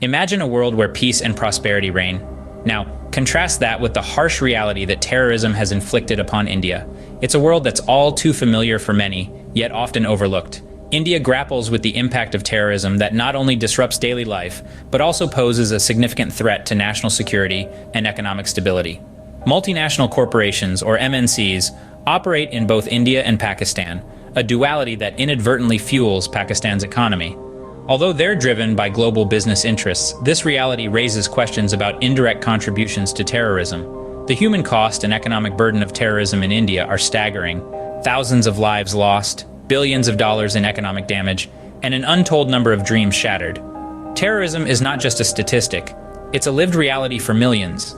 Imagine a world where peace and prosperity reign. Now, contrast that with the harsh reality that terrorism has inflicted upon India. It's a world that's all too familiar for many, yet often overlooked. India grapples with the impact of terrorism that not only disrupts daily life, but also poses a significant threat to national security and economic stability. Multinational corporations, or MNCs, operate in both India and Pakistan, a duality that inadvertently fuels Pakistan's economy. Although they're driven by global business interests, this reality raises questions about indirect contributions to terrorism. The human cost and economic burden of terrorism in India are staggering. Thousands of lives lost, billions of dollars in economic damage, and an untold number of dreams shattered. Terrorism is not just a statistic, it's a lived reality for millions.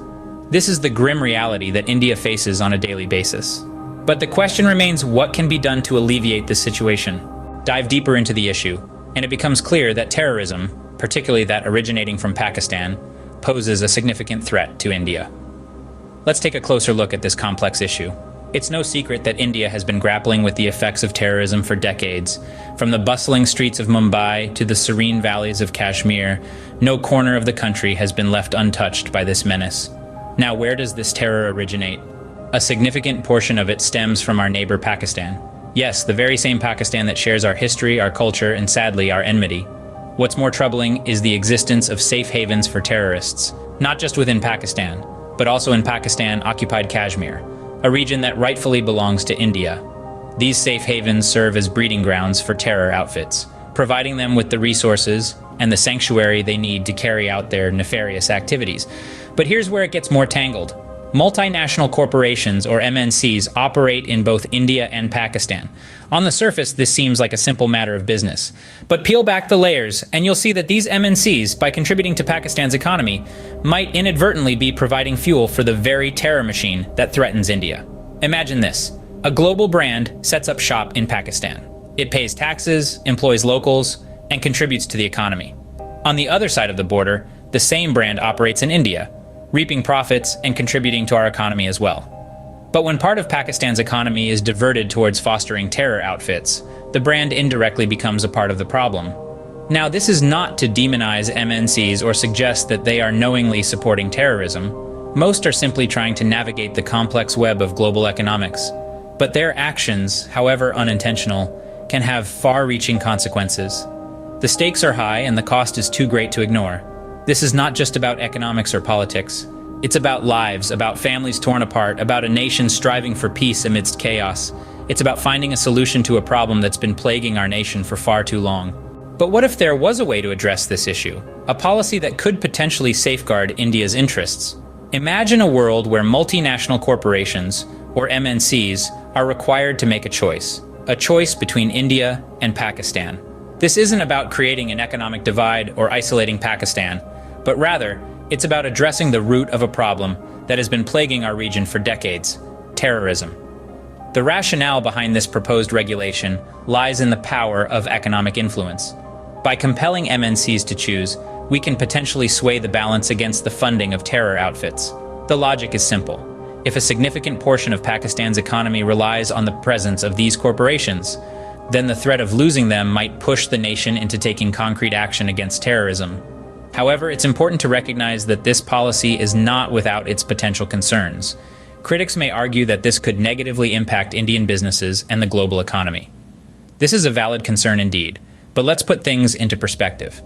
This is the grim reality that India faces on a daily basis. But the question remains, what can be done to alleviate this situation? Dive deeper into the issue, and it becomes clear that terrorism, particularly that originating from Pakistan, poses a significant threat to India. Let's take a closer look at this complex issue. It's no secret that India has been grappling with the effects of terrorism for decades. From the bustling streets of Mumbai to the serene valleys of Kashmir, no corner of the country has been left untouched by this menace. Now, where does this terror originate? A significant portion of it stems from our neighbor Pakistan. Yes, the very same Pakistan that shares our history, our culture, and sadly, our enmity. What's more troubling is the existence of safe havens for terrorists, not just within Pakistan, but also in Pakistan-occupied Kashmir, a region that rightfully belongs to India. These safe havens serve as breeding grounds for terror outfits, providing them with the resources and the sanctuary they need to carry out their nefarious activities. But here's where it gets more tangled. Multinational corporations, or MNCs, operate in both India and Pakistan. On the surface, this seems like a simple matter of business. But peel back the layers, and you'll see that these MNCs, by contributing to Pakistan's economy, might inadvertently be providing fuel for the very terror machine that threatens India. Imagine this. A global brand sets up shop in Pakistan. It pays taxes, employs locals, and contributes to the economy. On the other side of the border, the same brand operates in India, reaping profits and contributing to our economy as well. But when part of Pakistan's economy is diverted towards fostering terror outfits, the brand indirectly becomes a part of the problem. Now, this is not to demonize MNCs or suggest that they are knowingly supporting terrorism. Most are simply trying to navigate the complex web of global economics. But their actions, however unintentional, can have far-reaching consequences. The stakes are high and the cost is too great to ignore. This is not just about economics or politics. It's about lives, about families torn apart, about a nation striving for peace amidst chaos. It's about finding a solution to a problem that's been plaguing our nation for far too long. But what if there was a way to address this issue? A policy that could potentially safeguard India's interests? Imagine a world where multinational corporations, or MNCs, are required to make a choice between India and Pakistan. This isn't about creating an economic divide or isolating Pakistan, but rather, it's about addressing the root of a problem that has been plaguing our region for decades: terrorism. The rationale behind this proposed regulation lies in the power of economic influence. By compelling MNCs to choose, we can potentially sway the balance against the funding of terror outfits. The logic is simple. If a significant portion of Pakistan's economy relies on the presence of these corporations, then the threat of losing them might push the nation into taking concrete action against terrorism. However, it's important to recognize that this policy is not without its potential concerns. Critics may argue that this could negatively impact Indian businesses and the global economy. This is a valid concern indeed, but let's put things into perspective.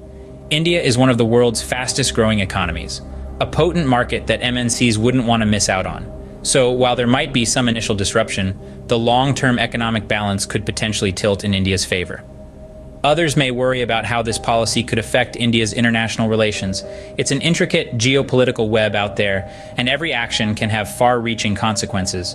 India is one of the world's fastest growing economies, a potent market that MNCs wouldn't want to miss out on. So while there might be some initial disruption, the long-term economic balance could potentially tilt in India's favor. Others may worry about how this policy could affect India's international relations. It's an intricate geopolitical web out there, and every action can have far-reaching consequences.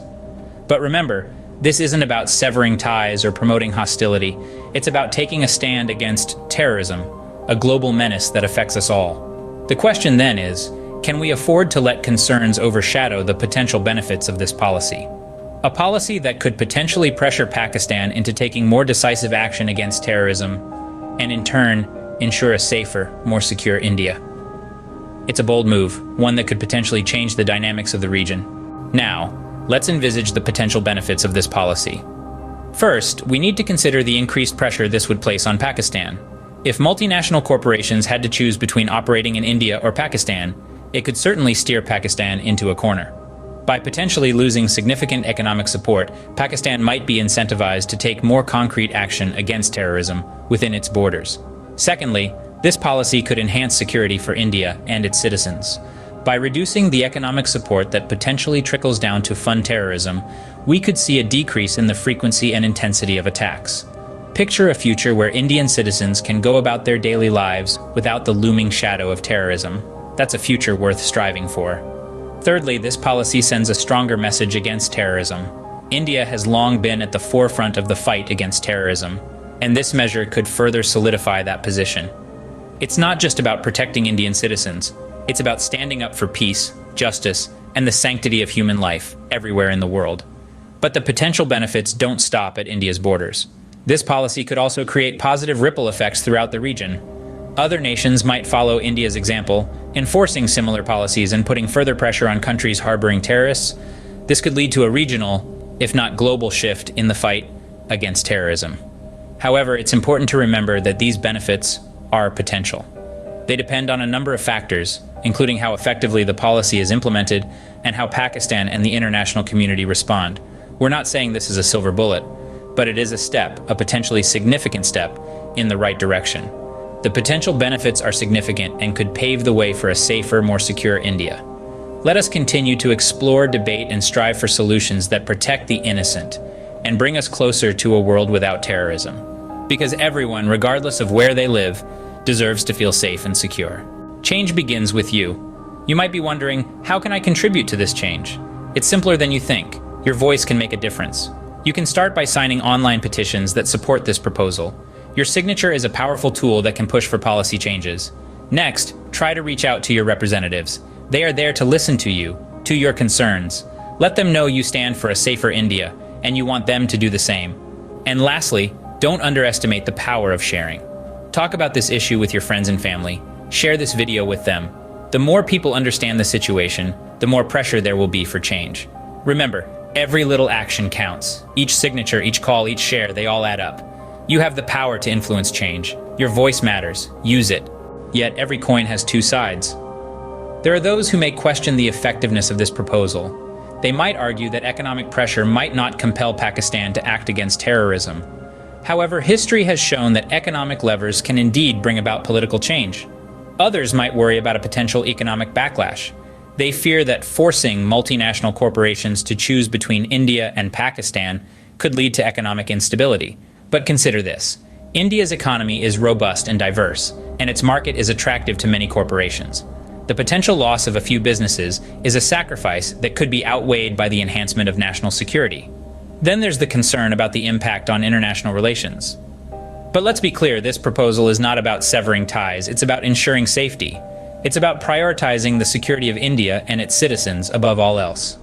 But remember, this isn't about severing ties or promoting hostility. It's about taking a stand against terrorism, a global menace that affects us all. The question then is, can we afford to let concerns overshadow the potential benefits of this policy? A policy that could potentially pressure Pakistan into taking more decisive action against terrorism, and in turn, ensure a safer, more secure India. It's a bold move, one that could potentially change the dynamics of the region. Now, let's envisage the potential benefits of this policy. First, we need to consider the increased pressure this would place on Pakistan. If multinational corporations had to choose between operating in India or Pakistan, it could certainly steer Pakistan into a corner. By potentially losing significant economic support, Pakistan might be incentivized to take more concrete action against terrorism within its borders. Secondly, this policy could enhance security for India and its citizens. By reducing the economic support that potentially trickles down to fund terrorism, we could see a decrease in the frequency and intensity of attacks. Picture a future where Indian citizens can go about their daily lives without the looming shadow of terrorism. That's a future worth striving for. Thirdly, this policy sends a stronger message against terrorism. India has long been at the forefront of the fight against terrorism, and this measure could further solidify that position. It's not just about protecting Indian citizens, it's about standing up for peace, justice, and the sanctity of human life everywhere in the world. But the potential benefits don't stop at India's borders. This policy could also create positive ripple effects throughout the region. Other nations might follow India's example, enforcing similar policies and putting further pressure on countries harboring terrorists. This could lead to a regional, if not global, shift in the fight against terrorism. However, it's important to remember that these benefits are potential. They depend on a number of factors, including how effectively the policy is implemented and how Pakistan and the international community respond. We're not saying this is a silver bullet, but it is a step, a potentially significant step, in the right direction. The potential benefits are significant and could pave the way for a safer, more secure India. Let us continue to explore, debate, and strive for solutions that protect the innocent and bring us closer to a world without terrorism. Because everyone, regardless of where they live, deserves to feel safe and secure. Change begins with you. You might be wondering, how can I contribute to this change? It's simpler than you think. Your voice can make a difference. You can start by signing online petitions that support this proposal. Your signature is a powerful tool that can push for policy changes. Next, try to reach out to your representatives. They are there to listen to you, to your concerns. Let them know you stand for a safer India, and you want them to do the same. And lastly, don't underestimate the power of sharing. Talk about this issue with your friends and family. Share this video with them. The more people understand the situation, the more pressure there will be for change. Remember, every little action counts. Each signature, each call, each share, they all add up. You have the power to influence change. Your voice matters. Use it. Yet every coin has two sides. There are those who may question the effectiveness of this proposal. They might argue that economic pressure might not compel Pakistan to act against terrorism. However, history has shown that economic levers can indeed bring about political change. Others might worry about a potential economic backlash. They fear that forcing multinational corporations to choose between India and Pakistan could lead to economic instability. But consider this. India's economy is robust and diverse, and its market is attractive to many corporations. The potential loss of a few businesses is a sacrifice that could be outweighed by the enhancement of national security. Then there's the concern about the impact on international relations. But let's be clear, this proposal is not about severing ties, it's about ensuring safety. It's about prioritizing the security of India and its citizens above all else.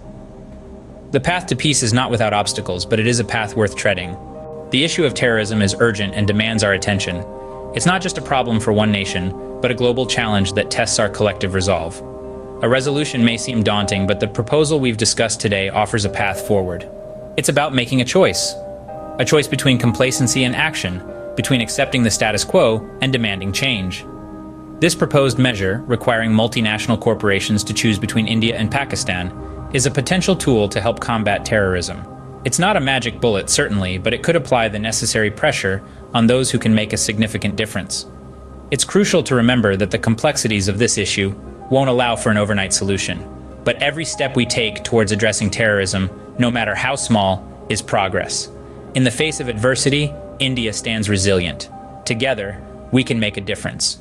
The path to peace is not without obstacles, but it is a path worth treading. The issue of terrorism is urgent and demands our attention. It's not just a problem for one nation, but a global challenge that tests our collective resolve. A resolution may seem daunting, but the proposal we've discussed today offers a path forward. It's about making a choice between complacency and action, between accepting the status quo and demanding change. This proposed measure, requiring multinational corporations to choose between India and Pakistan, is a potential tool to help combat terrorism. It's not a magic bullet, certainly, but it could apply the necessary pressure on those who can make a significant difference. It's crucial to remember that the complexities of this issue won't allow for an overnight solution. But every step we take towards addressing terrorism, no matter how small, is progress. In the face of adversity, India stands resilient. Together, we can make a difference.